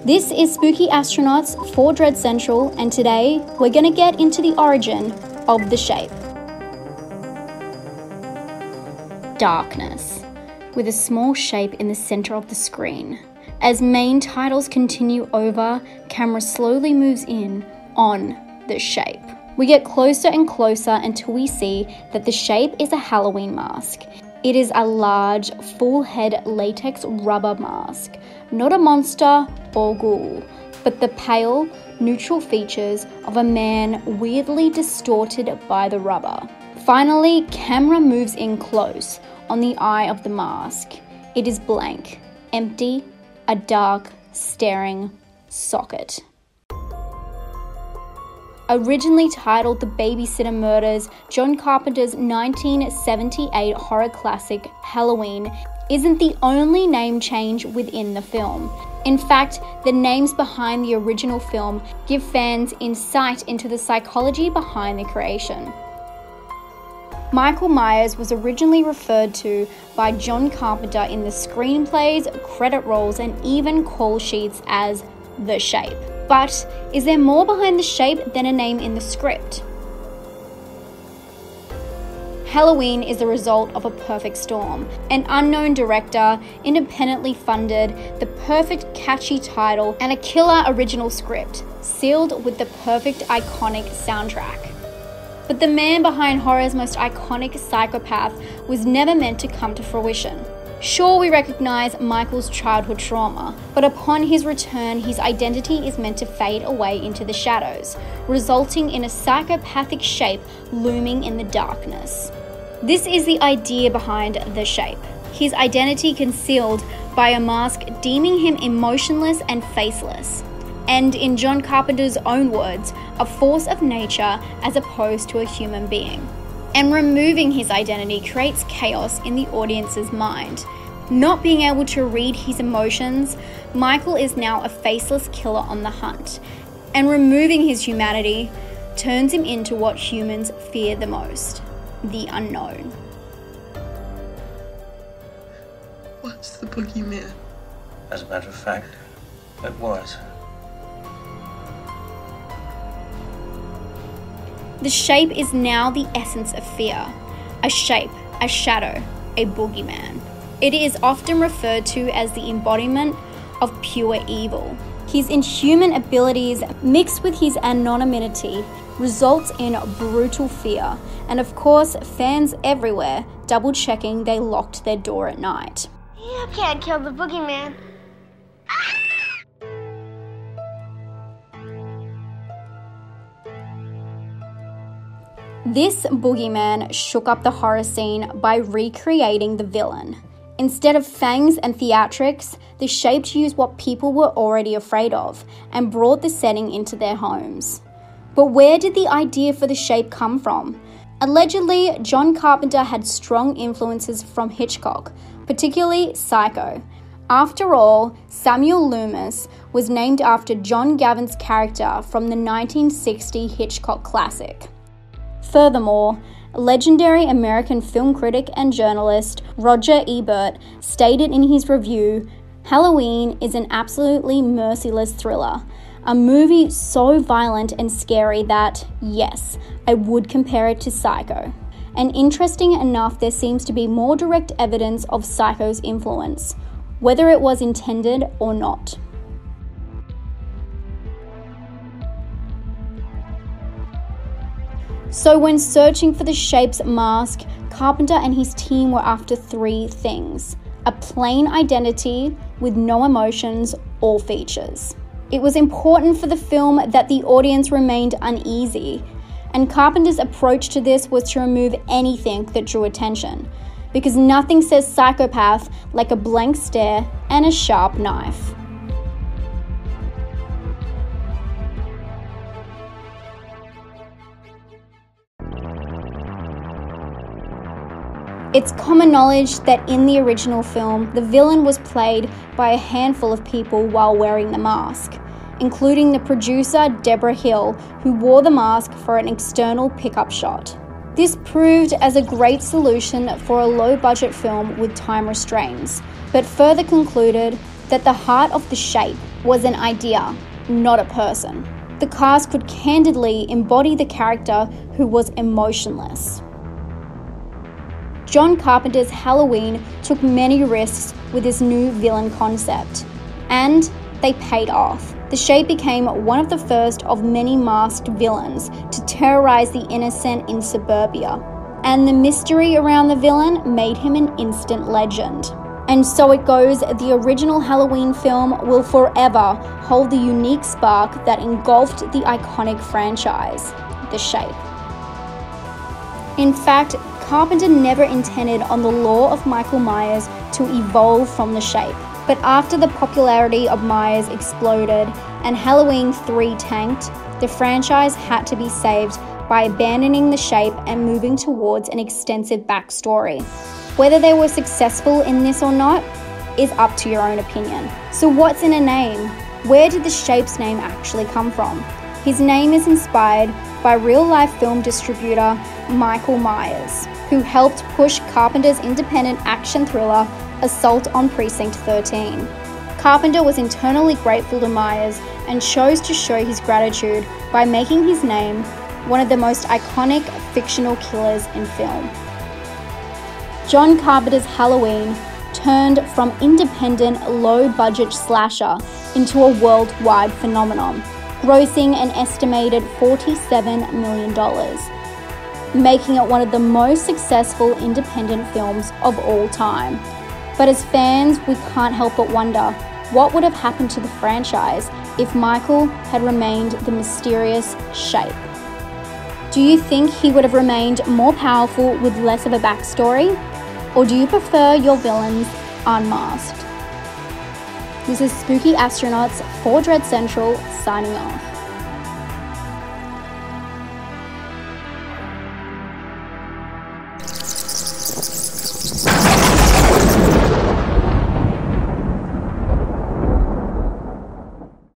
This is Spooky Astronauts for Dread Central, and today we're going to get into the origin of the shape. Darkness, with a small shape in the center of the screen. As main titles continue over, camera slowly moves in on the shape. We get closer and closer until we see that the shape is a Halloween mask. It is a large, full-head latex rubber mask, not a monster or ghoul, but the pale, neutral features of a man weirdly distorted by the rubber. Finally, camera moves in close on the eye of the mask. It is blank, empty, a dark, staring socket. Originally titled The Babysitter Murders, John Carpenter's 1978 horror classic Halloween isn't the only name change within the film. In fact, the names behind the original film give fans insight into the psychology behind the creation. Michael Myers was originally referred to by John Carpenter in the screenplays, credit rolls, and even call sheets as The Shape. But is there more behind the shape than a name in the script? Halloween is the result of a perfect storm. An unknown director, independently funded, the perfect catchy title, and a killer original script, sealed with the perfect iconic soundtrack. But the man behind horror's most iconic psychopath was never meant to come to fruition. Sure, we recognize Michael's childhood trauma, but upon his return, his identity is meant to fade away into the shadows, resulting in a psychopathic shape looming in the darkness. This is the idea behind the shape. His identity concealed by a mask deeming him emotionless and faceless. And in John Carpenter's own words, a force of nature as opposed to a human being. And removing his identity creates chaos in the audience's mind. Not being able to read his emotions, Michael is now a faceless killer on the hunt. And removing his humanity turns him into what humans fear the most, the unknown. What's the boogeyman? As a matter of fact, it was. The shape is now the essence of fear. A shape, a shadow, a boogeyman. It is often referred to as the embodiment of pure evil. His inhuman abilities mixed with his anonymity results in brutal fear, and of course fans everywhere double checking they locked their door at night. You can't kill the boogeyman. This boogeyman shook up the horror scene by recreating the villain. Instead of fangs and theatrics, the shape used what people were already afraid of and brought the setting into their homes. But where did the idea for the shape come from? Allegedly, John Carpenter had strong influences from Hitchcock, particularly Psycho. After all, Samuel Loomis was named after John Gavin's character from the 1960 Hitchcock classic. Furthermore, legendary American film critic and journalist Roger Ebert stated in his review, "Halloween is an absolutely merciless thriller, a movie so violent and scary that, yes, I would compare it to Psycho." And interesting enough, there seems to be more direct evidence of Psycho's influence, whether it was intended or not. So when searching for the shape's mask, Carpenter and his team were after three things: a plain identity with no emotions or features. It was important for the film that the audience remained uneasy, and Carpenter's approach to this was to remove anything that drew attention, because nothing says psychopath like a blank stare and a sharp knife. It's common knowledge that in the original film, the villain was played by a handful of people while wearing the mask, including the producer Deborah Hill, who wore the mask for an external pickup shot. This proved as a great solution for a low-budget film with time restraints, but further concluded that the heart of the shape was an idea, not a person. The cast could candidly embody the character who was emotionless. John Carpenter's Halloween took many risks with this new villain concept, and they paid off. The Shape became one of the first of many masked villains to terrorize the innocent in suburbia, and the mystery around the villain made him an instant legend. And so it goes, the original Halloween film will forever hold the unique spark that engulfed the iconic franchise, The Shape. In fact, Carpenter never intended on the lore of Michael Myers to evolve from The Shape. But after the popularity of Myers exploded and Halloween 3 tanked, the franchise had to be saved by abandoning The Shape and moving towards an extensive backstory. Whether they were successful in this or not is up to your own opinion. So what's in a name? Where did The Shape's name actually come from? His name is inspired by real-life film distributor Michael Myers, who helped push Carpenter's independent action thriller Assault on Precinct 13. Carpenter was internally grateful to Myers and chose to show his gratitude by making his name one of the most iconic fictional killers in film. John Carpenter's Halloween turned from independent, low-budget slasher into a worldwide phenomenon, grossing an estimated $47 million, making it one of the most successful independent films of all time. But as fans, we can't help but wonder, what would have happened to the franchise if Michael had remained the mysterious Shape? Do you think he would have remained more powerful with less of a backstory? Or do you prefer your villains unmasked? This is Spooky Astronauts for Dread Central, signing off.